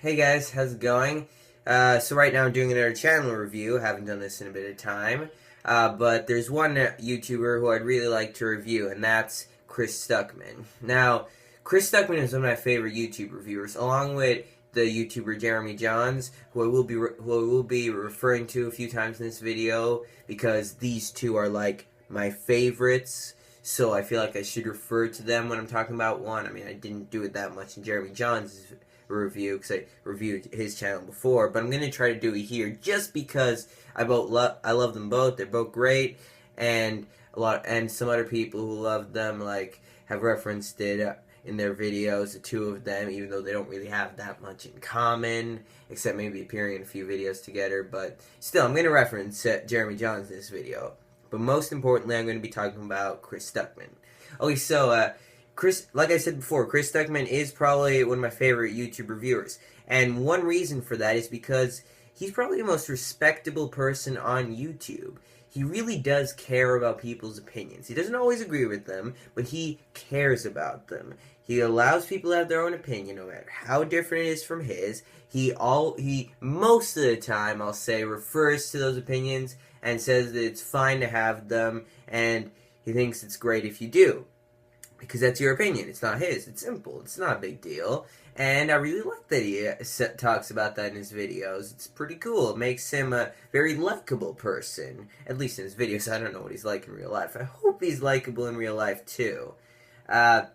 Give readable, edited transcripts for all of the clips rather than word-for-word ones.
Hey guys, how's it going? So right now I'm doing another channel review. Haven't done this in a bit of time. But there's one YouTuber who I'd really like to review, and that's Chris Stuckmann. Now, Chris Stuckmann is one of my favorite YouTube reviewers, along with the YouTuber Jeremy Johns, who I will be referring to a few times in this video, because these two are like my favorites. So I feel like I should refer to them when I'm talking about one. I mean, I didn't do it that much in Jeremy Johns' review because I reviewed his channel before, but I'm gonna try to do it here just because I love them both. They're both great, and some other people who love them have referenced it in their videos. The two of them, even though they don't really have that much in common, except maybe appearing in a few videos together. But still, I'm gonna reference Jeremy Johns in this video. But most importantly, I'm going to be talking about Chris Stuckmann. Okay, so like I said before, Chris Stuckmann is probably one of my favorite YouTube reviewers. And one reason for that is because he's probably the most respectable person on YouTube. He really does care about people's opinions. He doesn't always agree with them, but he cares about them. He allows people to have their own opinion, no matter how different it is from his. He most of the time, I'll say, refers to those opinions and says that it's fine to have them, and he thinks it's great if you do. Because that's your opinion. It's not his. It's simple. It's not a big deal. And I really like that he talks about that in his videos. It's pretty cool. It makes him a very likable person. At least in his videos. I don't know what he's like in real life. I hope he's likable in real life, too. But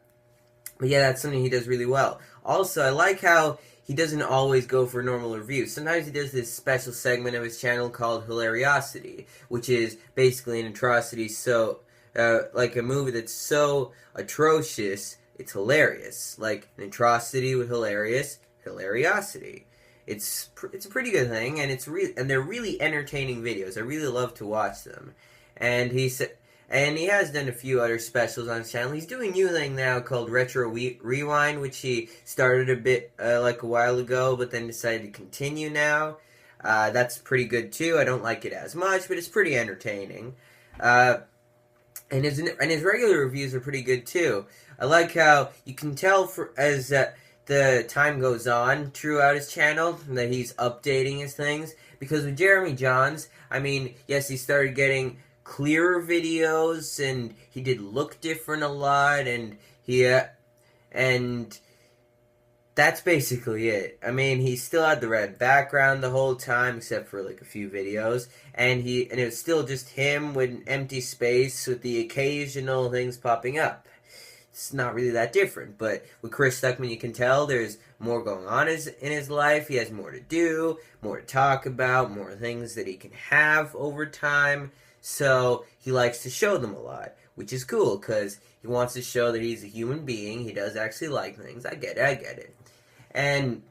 yeah, that's something he does really well. Also, I like how he doesn't always go for normal reviews. Sometimes he does this special segment of his channel called Hilariosity, which is basically an atrocity, like a movie that's so atrocious, it's hilarious. Like an atrocity with hilariosity. It's a pretty good thing, and they're really entertaining videos. I really love to watch them. And he has done a few other specials on his channel. He's doing a new thing now called Retro Rewind, which he started a bit like a while ago, but then decided to continue now. That's pretty good too. I don't like it as much, but it's pretty entertaining. And his regular reviews are pretty good too. I like how you can tell as the time goes on throughout his channel that he's updating his things. Because with Jeremy Johns, I mean, yes, he started getting clearer videos, and he did look different a lot, and and that's basically it. I mean, he still had the red background the whole time, except for like a few videos, and it was still just him with an empty space with the occasional things popping up. It's not really that different, but with Chris Stuckmann, you can tell there's more going on in his life. He has more to do, more to talk about, more things that he can have over time. So he likes to show them a lot, which is cool, because he wants to show that he's a human being. He does actually like things. I get it. And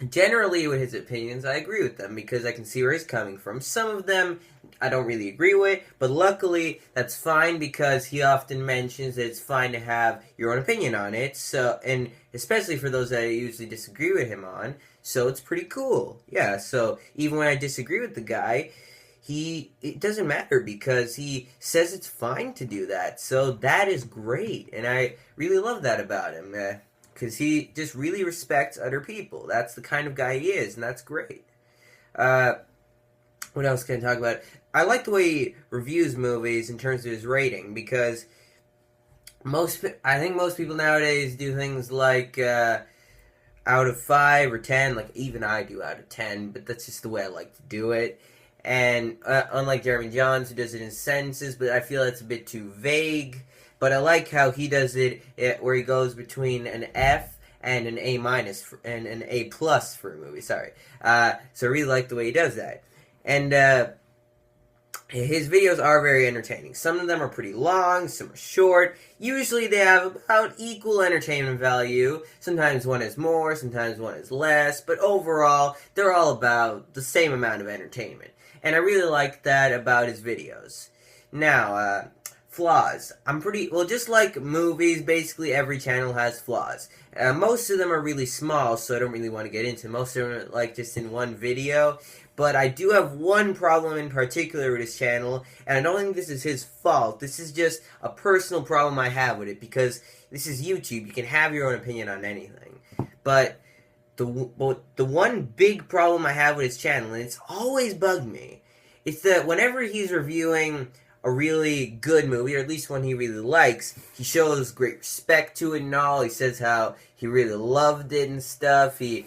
generally with his opinions, I agree with them, because I can see where he's coming from. Some of them I don't really agree with, but luckily that's fine, because he often mentions that it's fine to have your own opinion on it. So, and especially for those that I usually disagree with him on, so it's pretty cool. Yeah, so even when I disagree with the guy, it doesn't matter, because he says it's fine to do that. So that is great, and I really love that about him, because he just really respects other people. That's the kind of guy he is, and that's great. What else can I talk about? I like the way he reviews movies in terms of his rating, because I think most people nowadays do things like out of 5 or 10, like even I do out of 10, but that's just the way I like to do it. And unlike Jeremy Johns, who does it in sentences, but I feel that's a bit too vague. But I like how he does it where he goes between an F and an A minus and an A plus for a movie. Sorry. So I really like the way he does that. And his videos are very entertaining. Some of them are pretty long, some are short. Usually they have about equal entertainment value. Sometimes one is more, sometimes one is less. But overall, they're all about the same amount of entertainment. And I really like that about his videos. Now, flaws. Just like movies, basically every channel has flaws. Most of them are really small, so I don't really want to get into. Most of them are like just in one video. But I do have one problem in particular with his channel, and I don't think this is his fault. This is just a personal problem I have with it, because this is YouTube. You can have your own opinion on anything. But the one big problem I have with his channel, and it's always bugged me, it's that whenever he's reviewing a really good movie, or at least one he really likes, he shows great respect to it and all. He says how he really loved it and stuff. And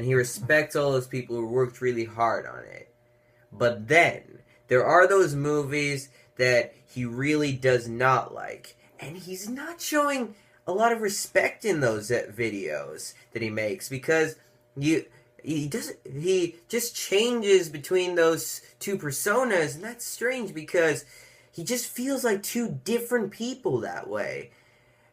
he respects all those people who worked really hard on it. But then there are those movies that he really does not like, and he's not showing a lot of respect in those videos that he makes, because he just changes between those two personas, and that's strange because he just feels like two different people that way.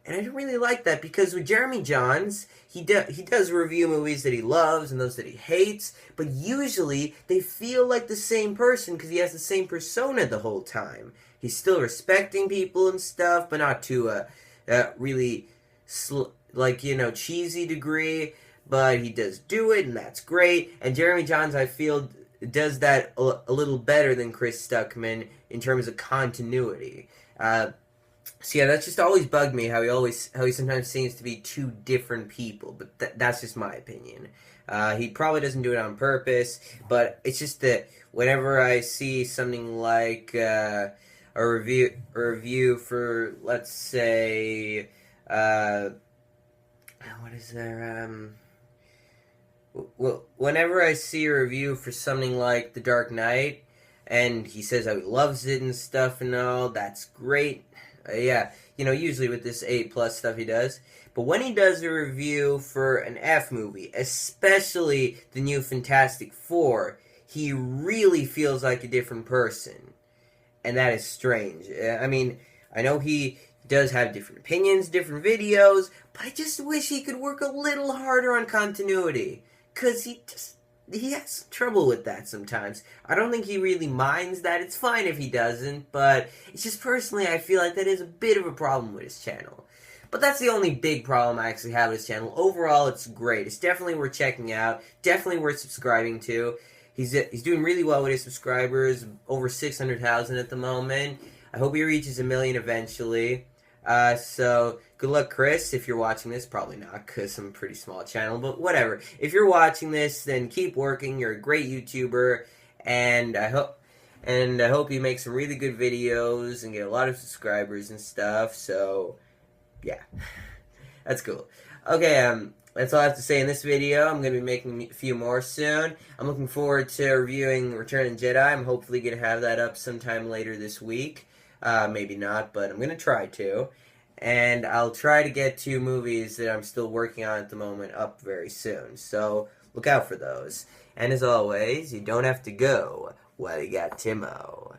And I don't really like that, because with Jeremy Jahns, he does review movies that he loves and those that he hates, but usually they feel like the same person because he has the same persona the whole time. He's still respecting people and stuff, but not to really cheesy degree, but he does do it, and that's great. And Jeremy Jahns, I feel, does that a little better than Chris Stuckmann in terms of continuity. So yeah, that's just always bugged me, how he sometimes seems to be two different people, but that's just my opinion. He probably doesn't do it on purpose, but it's just that whenever I see something like a review for, let's say, what is there, well, whenever I see a review for something like The Dark Knight, and he says how he loves it and stuff and all, that's great. Yeah, usually with this A+ stuff he does. But when he does a review for an F movie, especially the new Fantastic Four, he really feels like a different person. And that is strange. I mean, I know he does have different opinions, different videos, but I just wish he could work a little harder on continuity. Because he has trouble with that sometimes. I don't think he really minds that. It's fine if he doesn't, but it's just personally I feel like that is a bit of a problem with his channel. But that's the only big problem I actually have with his channel. Overall, it's great. It's definitely worth checking out. Definitely worth subscribing to. He's doing really well with his subscribers. Over 600,000 at the moment. I hope he reaches 1 million eventually. So, good luck, Chris, if you're watching this. Probably not, because I'm a pretty small channel, but whatever. If you're watching this, then keep working. You're a great YouTuber, and I hope you make some really good videos and get a lot of subscribers and stuff. So, yeah. That's cool. Okay, that's all I have to say in this video. I'm going to be making a few more soon. I'm looking forward to reviewing Return of the Jedi. I'm hopefully going to have that up sometime later this week. Maybe not, but I'm going to try to. And I'll try to get 2 movies that I'm still working on at the moment up very soon. So, look out for those. And as always, you don't have to go while you got Timo.